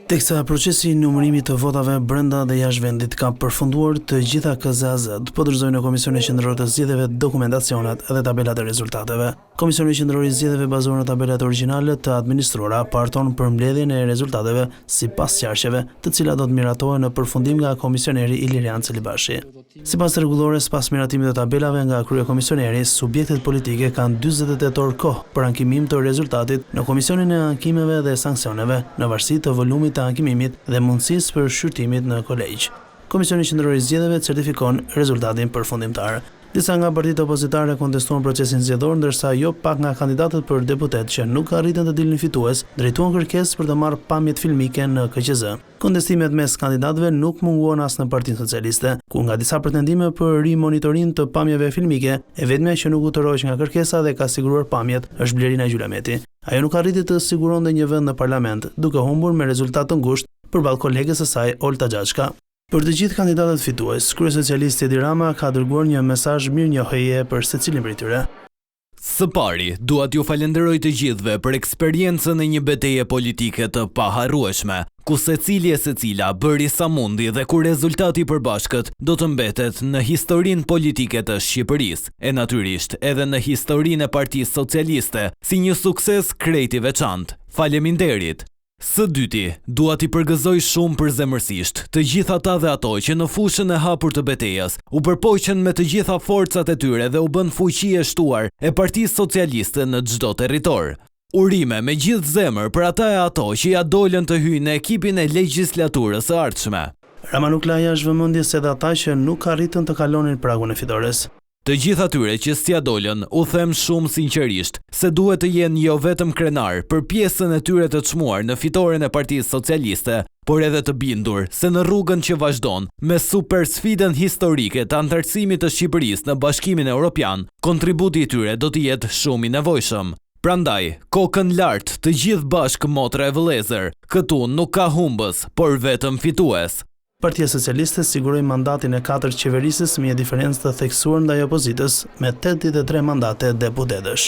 Teksa procesi i numërimit të votave brenda dhe jashtë vendit ka përfunduar, të gjitha KZAZ-t po dorëzojnë në Komisionin Qendror të Zgjedhjeve dokumentacionet dhe tabelat e rezultateve. Komisioni Qendror i Zgjedhjeve bazohet në tabelat origjinale të administruara, parton për mbledhjen e rezultateve sipas qarqeve, të cilat do të miratohen në përfundim nga komisioneri Ilirian Celibashi. Sipas rregullores, pas miratimit të tabelave nga kryekomisioneri, subjektet politike kanë 48 orë kohë për ankimim të rezultatit në Komisionin e Ankimeve dhe Sanksioneve, në varësi të volumit të ankimimit dhe mundësisë për shqyrtimit në kolegj. Komisioni Qendror i Zgjedhjeve certifikon rezultatin përfundimtar. Disa nga partitë opozitare kontestuan procesin zgjedhor, ndërsa jo pak nga kandidatët për deputet që nuk arritën të dilnin fitues, drejtuan kërkesë për të marrë pamjet filmike në KQZ. Kontestimet mes kandidatëve nuk munguan as në Partinë Socialiste, ku nga disa pretendime për rimonitorim të pamjeve filmike, e vetmja që nuk u tërhoq nga kërkesa dhe ka siguruar pamjet është Blerina Gjulameti. Ajo nuk arriti të siguronte një vend në parlament, duke humbur me rezultat të ngushtë përballë koleges së saj Olta Xhaçka. Për të gjithë kandidatët fitues, kryesocialisti Edi Rama ka dërguar një mesazh mirënjohjeje për secilin prej tyre. Së pari, dua t'ju falenderoj të gjithëve për eksperiencën e një betejë politike të paharrueshme, ku secili e secila bëri sa mundi dhe ku rezultati i përbashkët do të mbetet në historinë politike të Shqipërisë, e natyrisht edhe në historinë e Partisë Socialiste, si një sukses krejt i veçantë. Faleminderit. Së dyti, dua t'i përgëzoj shumë përzemërsisht të gjithë ata dhe ato që në fushën e hapur të betejës u përpoqën me të gjitha forcat e tyre dhe u bën fuqi e shtuar e Partisë Socialiste në çdo territor. Urime me gjithë zemër për ata e ato që ja dolën të hyjnë në ekipin e legjislaturës së ardhshme. Rama nuk la jashtë vëmendjes edhe ata që nuk arritën të kalonin pragun e fitores. Të gjithë atyre që s'ja dolën, u them shumë sinqerisht, se duhet të jenë jo vetëm krenar për pjesën e tyre të çmuar në fitoren e Partisë Socialiste, por edhe të bindur se në rrugën që vazhdon me super sfidën historike të antarësimit të Shqipërisë në Bashkimin Evropian, kontributi i tyre do të jetë shumë i nevojshëm. Prandaj, kokën lart të gjithë bashkë motra e vëllezër, këtu nuk ka humbës, por vetëm fitues. Partia Socialiste siguroi mandatin e 4 qeverisës me një diferencë të theksuar ndaj opozitës me 83 mandate deputetësh.